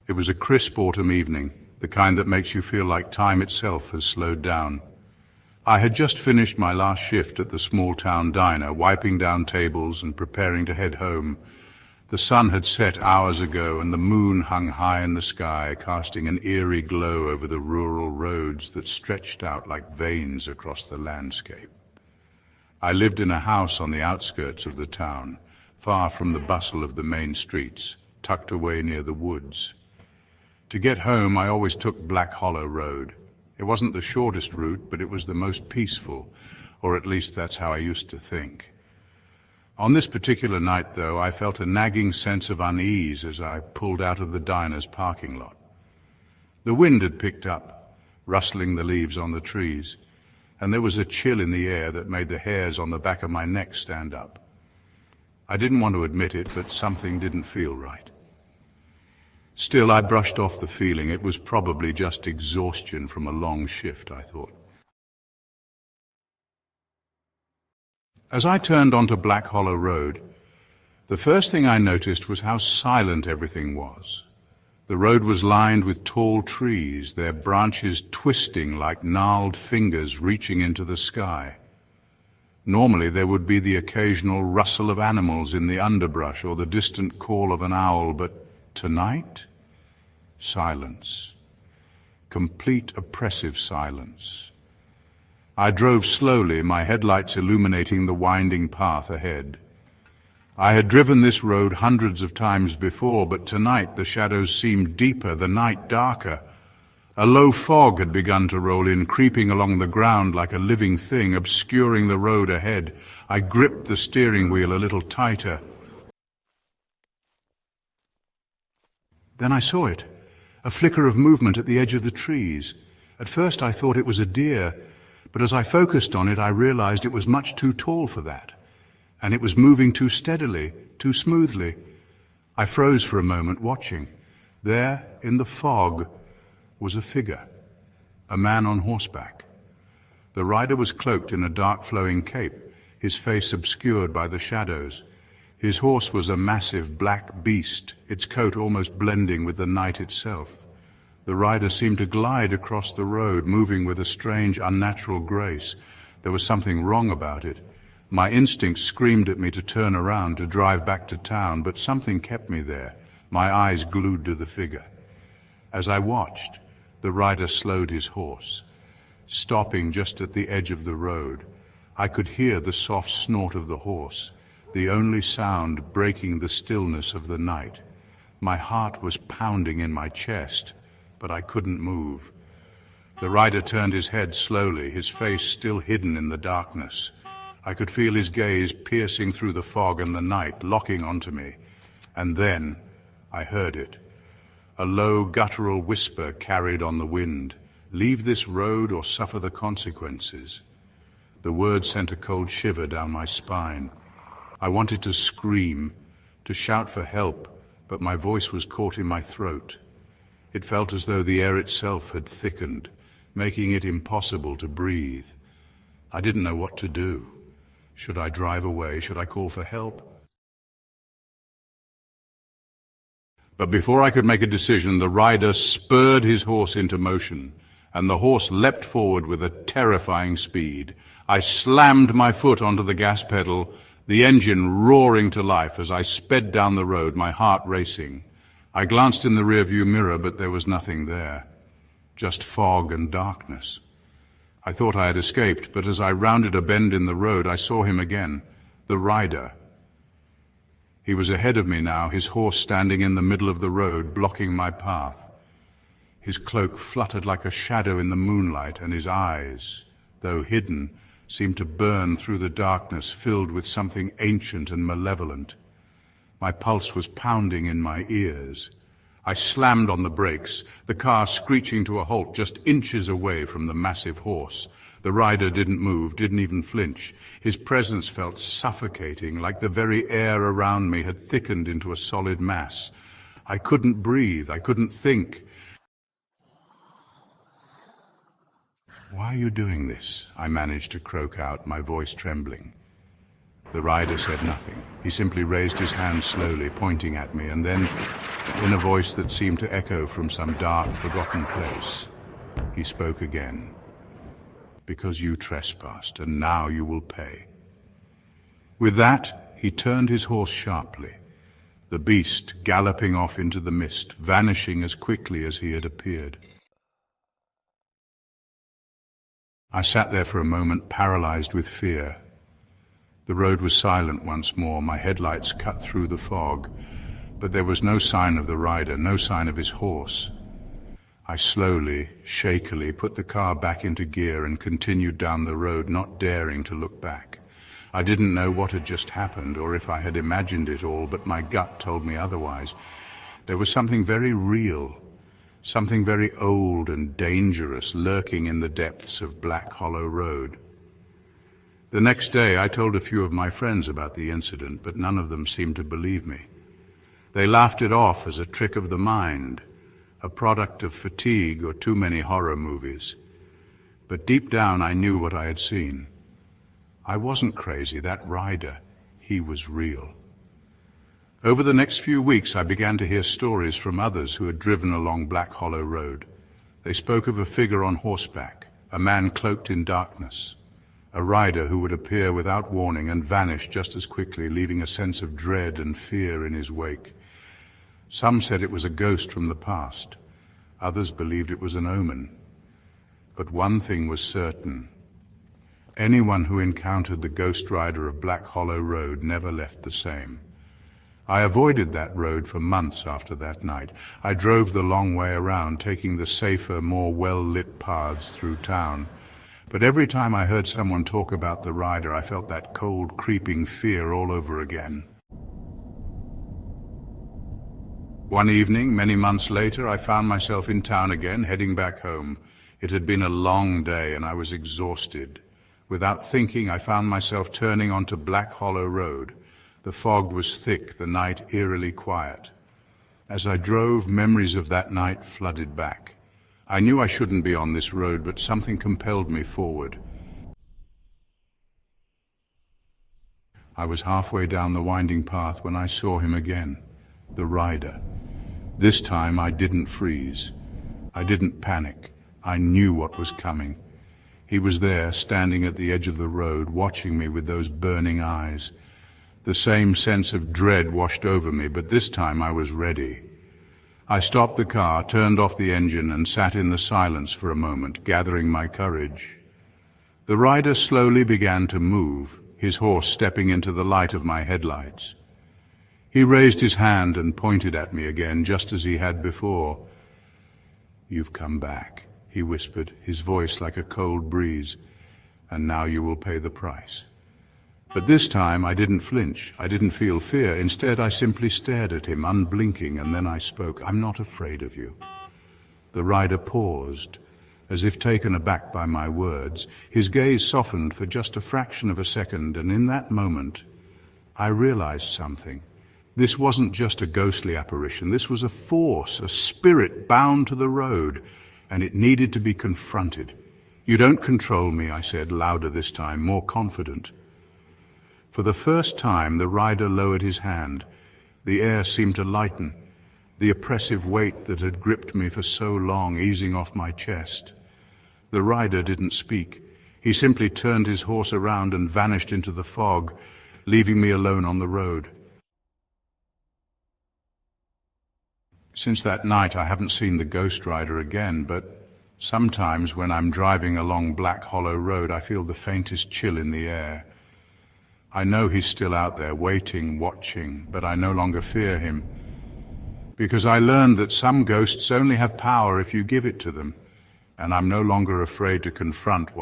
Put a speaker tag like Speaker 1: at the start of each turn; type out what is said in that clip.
Speaker 1: It was a crisp autumn evening, the kind that makes you feel like time itself has slowed down. I had just finished my last shift at the small-town diner, wiping down tables and preparing to head home. The sun had set hours ago, and the moon hung high in the sky, casting an eerie glow over the rural roads that stretched out like veins across the landscape. I lived in a house on the outskirts of the town, far from the bustle of the main streets, tucked away near the woods. To get home, I always took Black Hollow Road. It wasn't the shortest route, but it was the most peaceful, or at least that's how I used to think. On this particular night, though, I felt a nagging sense of unease as I pulled out of the diner's parking lot. The wind had picked up, rustling the leaves on the trees, and there was a chill in the air that made the hairs on the back of my neck stand up. I didn't want to admit it, but something didn't feel right. Still, I brushed off the feeling. It was probably just exhaustion from a long shift, I thought. As I turned onto Black Hollow Road, the first thing I noticed was how silent everything was. The road was lined with tall trees, their branches twisting like gnarled fingers reaching into the sky. Normally there would be the occasional rustle of animals in the underbrush or the distant call of an owl, but tonight, silence. Complete oppressive silence. I drove slowly, my headlights illuminating the winding path ahead. I had driven this road hundreds of times before, but tonight the shadows seemed deeper, the night darker. A low fog had begun to roll in, creeping along the ground like a living thing, obscuring the road ahead. I gripped the steering wheel a little tighter. Then I saw it, a flicker of movement at the edge of the trees. At first I thought it was a deer, but as I focused on it, I realized it was much too tall for that, and it was moving too steadily, too smoothly. I froze for a moment, watching. There, in the fog, was a figure, a man on horseback. The rider was cloaked in a dark flowing cape, his face obscured by the shadows. His horse was a massive black beast, its coat almost blending with the night itself. The rider seemed to glide across the road, moving with a strange, unnatural grace. There was something wrong about it. My instinct screamed at me to turn around, to drive back to town, but something kept me there, my eyes glued to the figure. As I watched, the rider slowed his horse, stopping just at the edge of the road. I could hear the soft snort of the horse, the only sound breaking the stillness of the night. My heart was pounding in my chest, but I couldn't move. The rider turned his head slowly, his face still hidden in the darkness. I could feel his gaze piercing through the fog and the night, locking onto me. And then I heard it. A low, guttural whisper carried on the wind. "Leave this road or suffer the consequences." The words sent a cold shiver down my spine. I wanted to scream, to shout for help, but my voice was caught in my throat. It felt as though the air itself had thickened, making it impossible to breathe. I didn't know what to do. Should I drive away? Should I call for help? But before I could make a decision, the rider spurred his horse into motion, and the horse leapt forward with a terrifying speed. I slammed my foot onto the gas pedal, the engine roaring to life as I sped down the road, my heart racing. I glanced in the rearview mirror, but there was nothing there, just fog and darkness. I thought I had escaped, but as I rounded a bend in the road, I saw him again, the rider. He was ahead of me now, his horse standing in the middle of the road, blocking my path. His cloak fluttered like a shadow in the moonlight, and his eyes, though hidden, seemed to burn through the darkness, filled with something ancient and malevolent. My pulse was pounding in my ears. I slammed on the brakes, the car screeching to a halt just inches away from the massive horse. The rider didn't move, didn't even flinch. His presence felt suffocating, like the very air around me had thickened into a solid mass. I couldn't breathe, I couldn't think. "Why are you doing this?" I managed to croak out, my voice trembling. The rider said nothing. He simply raised his hand slowly, pointing at me, and then In a voice that seemed to echo from some dark, forgotten place, he spoke again. "Because you trespassed, and now you will pay." With that, he turned his horse sharply, the beast galloping off into the mist, vanishing as quickly as he had appeared. I sat there for a moment, paralyzed with fear. The road was silent once more, my headlights cut through the fog, but there was no sign of the rider, no sign of his horse. I slowly, shakily put the car back into gear and continued down the road, not daring to look back. I didn't know what had just happened or if I had imagined it all, but my gut told me otherwise. There was something very real, something very old and dangerous lurking in the depths of Black Hollow Road. The next day I told a few of my friends about the incident, but none of them seemed to believe me. They laughed it off as a trick of the mind, a product of fatigue or too many horror movies. But deep down I knew what I had seen. I wasn't crazy. That rider, he was real. Over the next few weeks I began to hear stories from others who had driven along Black Hollow Road. They spoke of a figure on horseback, a man cloaked in darkness, a rider who would appear without warning and vanish just as quickly, leaving a sense of dread and fear in his wake. Some said it was a ghost from the past. Others believed it was an omen. But one thing was certain. Anyone who encountered the ghost rider of Black Hollow Road never left the same. I avoided that road for months after that night. I drove the long way around, taking the safer, more well-lit paths through town. But every time I heard someone talk about the rider, I felt that cold, creeping fear all over again. One evening, many months later, I found myself in town again, heading back home. It had been a long day, and I was exhausted. Without thinking, I found myself turning onto Black Hollow Road. The fog was thick, the night eerily quiet. As I drove, memories of that night flooded back. I knew I shouldn't be on this road, but something compelled me forward. I was halfway down the winding path when I saw him again, the rider. This time I didn't freeze. I didn't panic. I knew what was coming. He was there, standing at the edge of the road, watching me with those burning eyes. The same sense of dread washed over me, but this time I was ready. I stopped the car, turned off the engine, and sat in the silence for a moment, gathering my courage. The rider slowly began to move, his horse stepping into the light of my headlights. He raised his hand and pointed at me again, just as he had before. "You've come back," he whispered, his voice like a cold breeze, "and now you will pay the price." But this time I didn't flinch. I didn't feel fear. Instead, I simply stared at him, unblinking, and then I spoke. "I'm not afraid of you." The rider paused, as if taken aback by my words. His gaze softened for just a fraction of a second, and in that moment, I realized something. This wasn't just a ghostly apparition. This was a force, a spirit bound to the road, and it needed to be confronted. "You don't control me," I said, louder this time, more confident. For the first time, the rider lowered his hand. The air seemed to lighten, the oppressive weight that had gripped me for so long easing off my chest. The rider didn't speak. He simply turned his horse around and vanished into the fog, leaving me alone on the road. Since that night, I haven't seen the ghost rider again, but sometimes when I'm driving along Black Hollow Road, I feel the faintest chill in the air. I know he's still out there, waiting, watching, but I no longer fear him. Because I learned that some ghosts only have power if you give it to them, and I'm no longer afraid to confront what